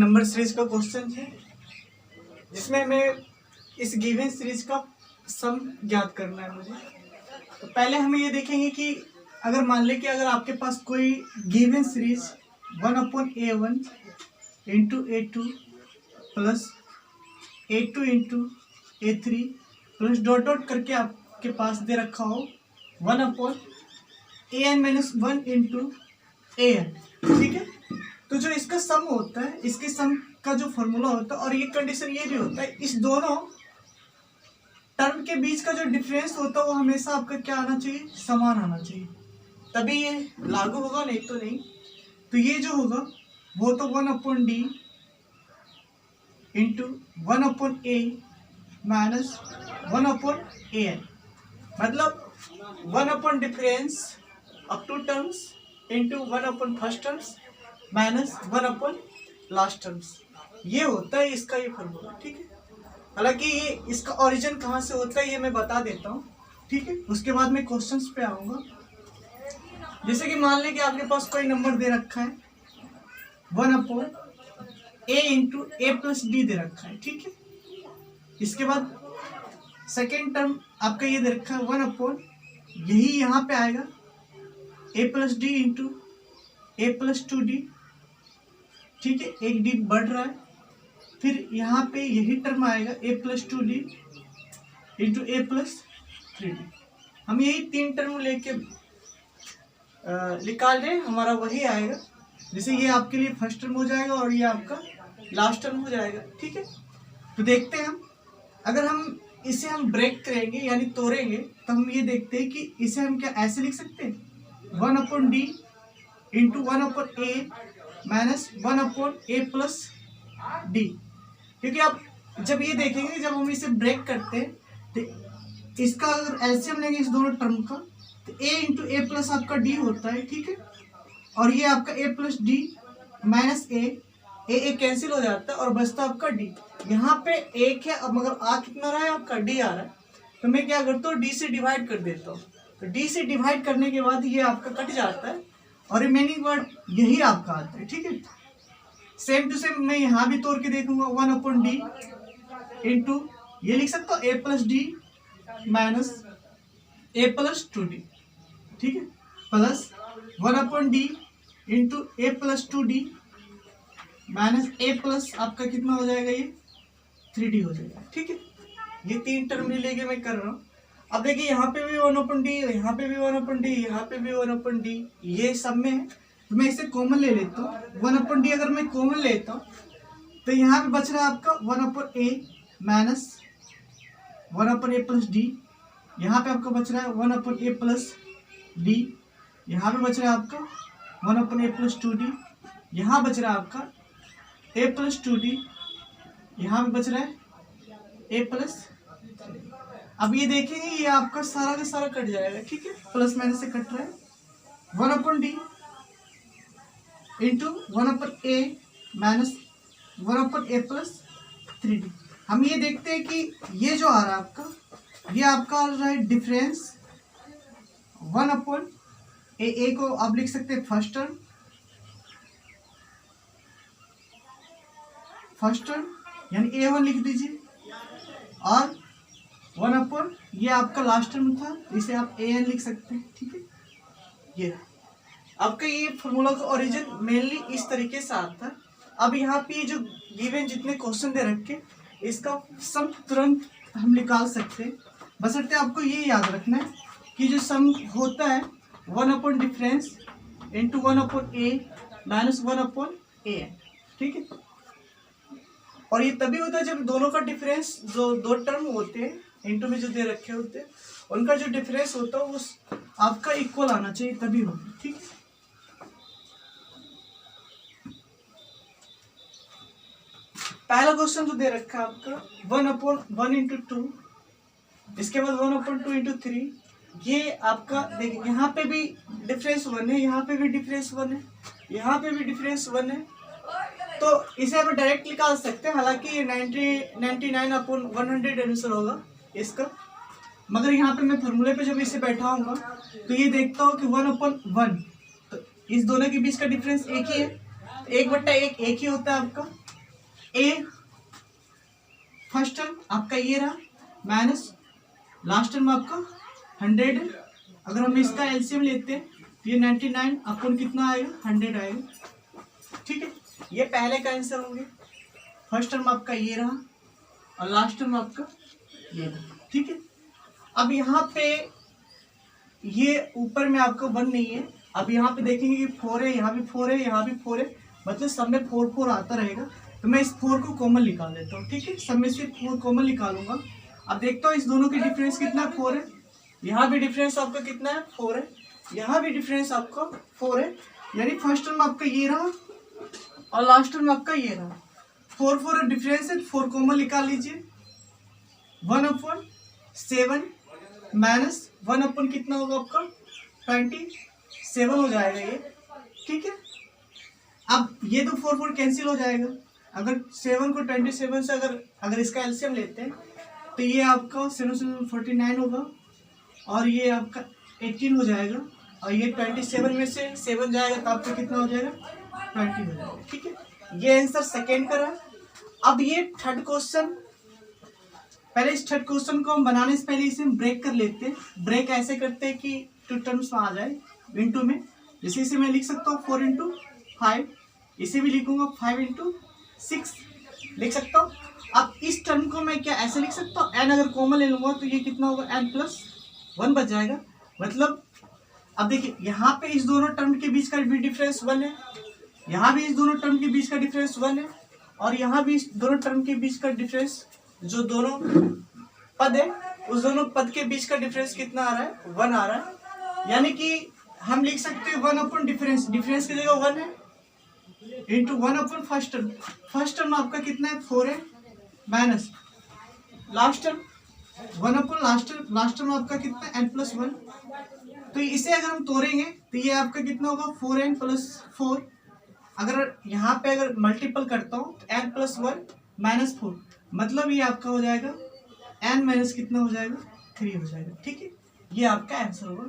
Number series का question है जिसमें हमें इस गिवन सीरीज का सम ज्ञात करना है मुझे। तो पहले हमें ये देखेंगे कि अगर मान लें कि अगर आपके पास कोई given series 1/a1 into a2 plus a2 into a3 plus dot dot करके आपके पास दे रखा हो 1/an-1 इंटू an, ठीक है। तो जो इसका सम होता है, इसके सम का जो फॉर्मूला होता है और ये कंडीशन ये भी होता है, इस दोनों टर्म के बीच का जो डिफरेंस होता है वो हमेशा आपका क्या आना चाहिए, समान आना चाहिए, तभी ये लागू होगा, नहीं तो नहीं। तो ये जो होगा वो तो 1/d into 1/a minus 1/an, मतलब 1 difference up to terms into 1 first terms minus 1 last terms. ये होता है इसका ये फॉर्मूला, ठीक है। हालांकि ये इसका ओरिजिन कहाँ से होता है ये मैं बता देता हूँ, ठीक है। उसके बाद मैं क्वेश्चंस पे आऊँगा। जैसे कि मान लें कि आपके पास कोई नंबर दे रखा है 1/a into a plus d दे रखा है, ठीक है। इसके बाद सेकेंड टर्म आपका ये दे रखा है 1/, यही यहाँ पे आएगा a plus D into a plus 2d, ठीक है। एक डी बढ़ रहा है, फिर यहाँ पे यही टर्म आएगा a plus 2d into a plus 3d। हम यही तीन टर्म लेके निकाल रहे हैं, हमारा वही आएगा। जैसे ये आपके लिए फर्स्ट टर्म हो जाएगा और ये आपका लास्ट टर्म हो जाएगा, ठीक है। तो देखते हैं हम, अगर हम इसे हम ब्रेक करेंगे यानी तोड़ेंगे तो हम ये देखते हैं कि इसे हम क्या ऐसे लिख सकते हैं 1/d into 1/a minus 1/a plus D, क्योंकि आप जब ये देखेंगे जब हम इसे ब्रेक करते हैं तो इसका अगर एलसीएम लेंगे इस दोनों टर्म का तो a इंटू a प्लस आपका d होता है, ठीक है। और ये आपका a plus D minus a cancel हो जाता है और बचता आपका d। यहाँ पे एक है, अब मगर आ कितना रहा है आपका d आ रहा है, तो मैं क्या करता हूँ d से डिवाइड कर देता हूँ। तो d से डिवाइड करने के बाद ये आपका कट जाता है और रिमेनिंग वर्ड यही आपका आता है, ठीक है। सेम टू सेम मैं यहाँ भी तोड़ के देखूंगा 1/d इंटू ये लिख सकता हूँ a plus D minus a plus 2d, ठीक है, plus 1/d into a plus 2d minus a plus आपका कितना हो जाएगा, ये 3d हो जाएगा, ठीक है। ये तीन टर्म लेके मैं कर रहा हूँ। अब देखिए यहाँ पे भी 1/d, यहाँ पे भी 1/d, यहाँ पे भी 1/d, ये सब में है तो मैं इसे कॉमन ले लेता हूँ। 1/d अगर मैं कॉमन लेता हूँ तो यहाँ पे बच रहा है आपका 1/a minus 1/a plus D, यहाँ पे आपका बच रहा है 1/a प्लस डी, यहाँ पे बच रहा है आपका 1/a प्लस 2d, यहाँ बच रहा है आपका a प्लस 2d, यहाँ पे बच रहा है a प्लस। अब ये देखेंगे ये आपका सारा का सारा कट जाएगा, ठीक है, प्लस माइनस से कट रहा है 1/d into 1/a minus 1/a plus 3d। हम ये देखते हैं कि ये जो आ रहा है आपका, ये आपका आ रहा है डिफरेंस 1/a को आप लिख सकते हैं फर्स्ट टर्म यानी a1 लिख दीजिए, और 1/, ये आपका लास्ट टर्म था, इसे आप an लिख सकते हैं, ठीक है। ये आपका ये फॉर्मूला का ओरिजिन मेनली इस तरीके से आता है। अब यहाँ पे जो गिवन जितने क्वेश्चन दे रखे इसका सम तुरंत हम निकाल सकते हैं, बशर्ते आपको ये याद रखना है कि जो सम होता है 1 difference into 1/a minus 1/a, ठीक है। और ये तभी होता है जब दोनों का डिफरेंस, जो दो टर्म होते हैं इंटू में जो दे रखे होते हैं उनका जो डिफरेंस होता है वो आपका इक्वल आना चाहिए, तभी होगा, ठीक है। पहला क्वेश्चन जो दे रखा है आपका 1/1 इंटू 2, इसके बाद 1/2 इंटू 3, ये आपका देखिए यहाँ पे भी डिफरेंस 1 है, यहाँ पे भी डिफरेंस 1 है, यहाँ पे भी डिफरेंस 1 है, तो इसे हम डायरेक्ट निकाल सकते हैं। हालांकि ये 99/100 आंसर होगा इसका, मगर यहाँ पे मैं फॉर्मूले पे जब इसे बैठाऊंगा तो ये देखता हूँ कि 1/1, तो इस दोनों के बीच का डिफरेंस एक ही है, 1/1 एक ही होता है आपका, ए फर्स्ट टर्म आपका ये रहा माइनस लास्ट टर्म आपका 100। अगर हम इसका एलसीएम लेते हैं तो ये 99 अपन कितना आएगा 100 आएगा। ठीक है, ये पहले का आंसर हो गया। फर्स्ट टर्म आपका ये रहा और लास्ट टर्म आपका ये रहा। ठीक है, अब यहाँ पे ये ऊपर में आपका 1 नहीं है। अब यहाँ पे देखेंगे कि 4 है, यहाँ भी 4 है, यहाँ भी 4 है, मतलब सब में 4 4 आता रहेगा। तो मैं इस 4 को कॉमन निकाल देता हूँ। ठीक है, सब में से 4 कॉमन निकालूंगा। अब देखता हूँ इस दोनों की डिफरेंस कितना 4 है। यहाँ भी डिफरेंस आपका कितना है 4 है, यहाँ भी डिफरेंस आपका 4 है। यानी फर्स्ट टर्म आपका ये रहा और लास्ट टर्म आपका ये रहा। 4 4 डिफरेंस है, 4 कॉमन निकाल लीजिए। 1/7 माइनस 1 कितना होगा आपका 27 हो जाएगा ये। ठीक है, अब ये तो 4 4 कैंसिल हो जाएगा। अगर 7 को 27 से अगर इसका एलसीएम लेते हैं तो ये आपका 7 7 49 होगा और ये आपका 18 हो जाएगा। और ये 27 में से 7 जाएगा तो आपका कितना हो जाएगा 20 हो जाएगा। ठीक है, ये आंसर सेकेंड का रहा। अब ये थर्ड क्वेश्चन, पहले इस थर्ड क्वेश्चन को हम बनाने से पहले इसे हम ब्रेक कर लेते हैं। ब्रेक ऐसे करते हैं कि 2 टर्म्स में आ जाए इनटू में। जैसे इसे मैं लिख सकता हूँ 4 × 5, इसे भी लिखूंगा 5 × 6 लिख सकता हूँ। अब इस टर्म को मैं क्या ऐसे लिख सकता हूँ, n अगर कॉमन ले लूंगा तो ये कितना होगा n+1 बच जाएगा। मतलब अब देखिए यहाँ पे इस दोनों टर्म के बीच का भी डिफरेंस 1 है, यहाँ भी इस दोनों टर्म के बीच का डिफरेंस 1 है और यहाँ भी इस दोनों टर्म के बीच का डिफरेंस, जो दोनों पद है उस दोनों पद के बीच का डिफरेंस कितना आ रहा है 1 आ रहा है। यानी कि हम लिख सकते हैं 1 डिफरेंस, डिफरेंस की जगह 1 है into 1 first term. First term आपका कितना है 4 है minus last term 1 last term आपका कितना है n+1। तो इसे अगर हम तोड़ेंगे तो ये आपका कितना होगा 4n+4। अगर यहाँ पे अगर मल्टीपल करता हूँ तो n+1 -4, मतलब ये आपका हो जाएगा n माइनस कितना हो जाएगा 3 हो जाएगा। ठीक है, ये आपका आंसर होगा।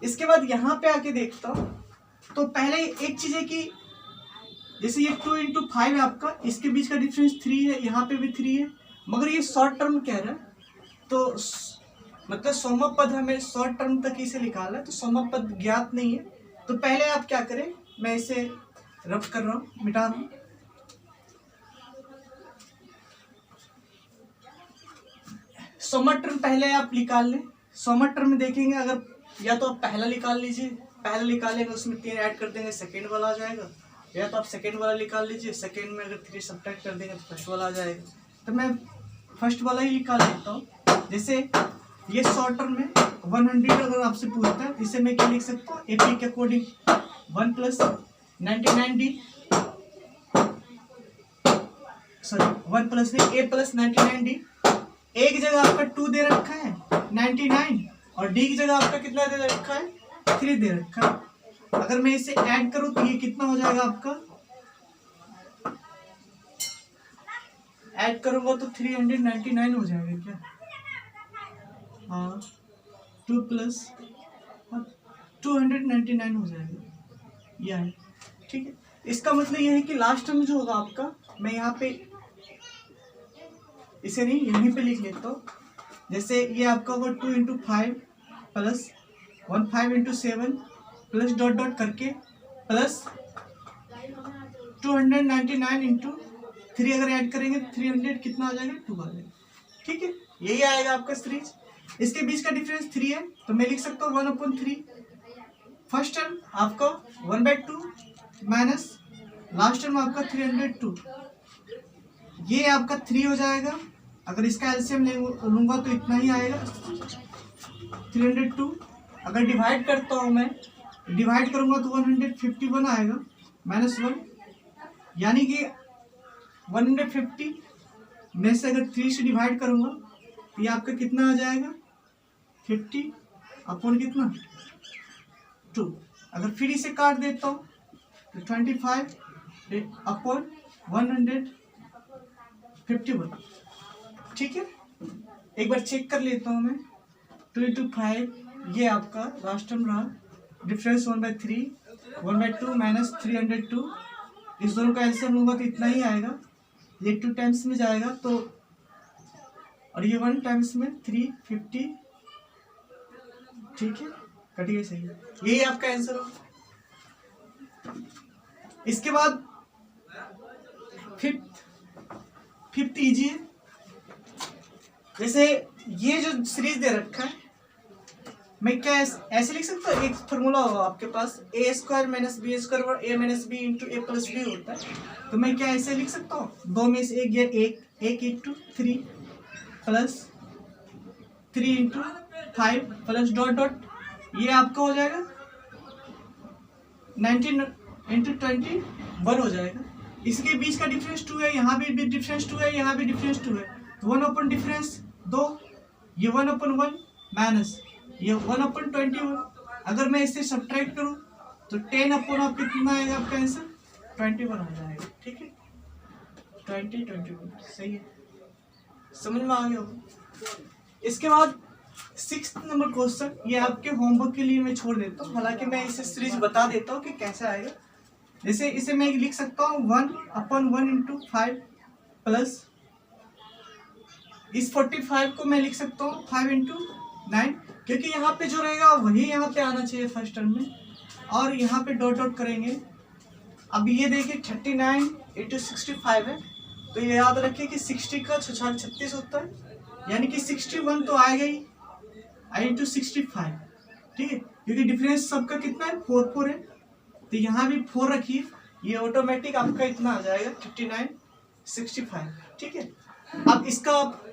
इसके बाद यहाँ पे आके देखता हूँ तो पहले एक चीज है कि जैसे ये 2 × 5 है आपका, इसके बीच का डिफरेंस 3 है, यहाँ पे भी 3 है, मगर ये शॉर्ट टर्म कह रहा है तो मतलब सोमक पद हमें शॉर्ट टर्म तक इसे निकालना है, तो सोमक पद ज्ञात नहीं है। तो पहले आप क्या करें, मैं इसे रफ कर रहा हूँ, मिटा रहा हूँ। सोमक टर्म पहले आप निकाल लें। सोमक टर्म में देखेंगे, अगर या तो आप पहला निकाल लीजिए, पहला निकालेंगे उसमें 3 ऐड कर देंगे सेकेंड वाला आ जाएगा, या तो आप सेकेंड वाला निकाल लीजिए, सेकेंड में अगर 3 सब्ट्रैक्ट कर देंगे तो फर्स्ट वाला आ जाएगा। तो मैं फर्स्ट वाला ही निकाल लेता हूँ। जैसे ये शॉर्ट टर्म में 100 अगर आपसे पूछता है, इसे मैं क्या लिख सकता हूँ एपी के अकॉर्डिंग 1 + 99d, सॉरी 1 + नहीं a + 99d। ए की जगह आपका 2 दे रखा है 99 और डी की जगह आपका कितना दे रखा है 3 दे रखा है। अगर मैं इसे ऐड करूं तो ये कितना हो जाएगा आपका, ऐड करूंगा तो 399 हो जाएगा क्या, हाँ 2 + 299 हो जाएगा यह है। ठीक है, इसका मतलब यह है कि लास्ट टर्म जो होगा आपका, मैं यहाँ पे इसे नहीं यहीं पे लिख लेता हूँ। जैसे ये आपका होगा 2 × 5 + 1 5 × 7 प्लस डॉट डॉट करके प्लस 299 × 3 अगर ऐड करेंगे तो 300 कितना आ जाएगा 2 आ जाएगा। ठीक है, यही आएगा आपका सीरीज। इसके बीच का डिफरेंस 3 है तो मैं लिख सकता हूँ 1/3। फर्स्ट टर्म आपका 1/2 माइनस लास्ट टर्म आपका 302, ये आपका 3 हो जाएगा। अगर इसका एलसीएम लूंगा तो इतना ही आएगा 302। अगर डिवाइड करता हूँ मैं, डिवाइड करूंगा तो 151 आएगा -1, यानी कि 150 में से अगर 3 से डिवाइड करूंगा तो ये आपका कितना आ जाएगा 50 अपॉन कितना 2। अगर फिर इसे काट देता हूँ तो 25 अपॉन 151। ठीक है, एक बार चेक कर लेता हूँ मैं। 2 × 5 ये आपका लास्ट टर्म रहा, डिफरेंस 1/3 1/2 माइनस 302। इस दोनों का एलसीएम लूंगा तो इतना ही आएगा ये 2 टाइम्स में जाएगा तो, और ये 1 टाइम्स में 350, ठीक है, कट गया, सही है, यही आपका आंसर हो। इसके बाद फिफ्थ इजी है। जैसे ये जो सीरीज दे रखा है, मैं क्या ऐसे लिख सकता हूँ, एक फॉर्मूला होगा आपके पास, ए स्क्वायर माइनस बी स्क्वायर और ए माइनस बी इंटू ए प्लस बी होता है। तो मैं क्या ऐसे लिख सकता हूँ, 2 में से एक गया, एक into 3 plus 3 into 5 plus dot dot, ये आपका हो जाएगा 19 इंटू 21 हो जाएगा। इसके बीच का डिफरेंस 2 है, यहाँ भी डिफरेंस 2 है, यहाँ भी डिफरेंस 2 है, तो 1 अपन डिफरेंस 2, ये 1/1 माइनस ये 1/21। अगर मैं इसे सब्ट्रैक्ट करूँ तो 10 अपन आप कितना आएगा, आपका आंसर 21 हो जाएगा, ठीक है, 21 सही है, समझ में आ गया होगा। इसके बाद 6th नंबर क्वेश्चन, ये आपके होमवर्क के लिए मैं छोड़ देता हूँ, हालांकि मैं इसे सीरीज बता देता हूँ कि कैसे आएगा। जैसे इसे मैं लिख सकता हूँ 1/1 इंटू 5 प्लस इस 45 को मैं लिख सकता हूँ 5 इंटू 9, क्योंकि यहाँ पे जो रहेगा वही यहाँ पे आना चाहिए फर्स्ट टर्म में, और यहाँ पे डॉट डॉट करेंगे। अब ये देखिए 39 इंटू 65 है, तो ये याद रखिए कि 60 का 36 होता है, यानी कि 61 तो आएगा ही, आई इंटू 65, ठीक है, क्योंकि डिफरेंस सबका कितना है 4 है, तो यहाँ भी 4 रखिए, ये ऑटोमेटिक आपका इतना आ जाएगा 59 65, ठीक है। अब इसका आप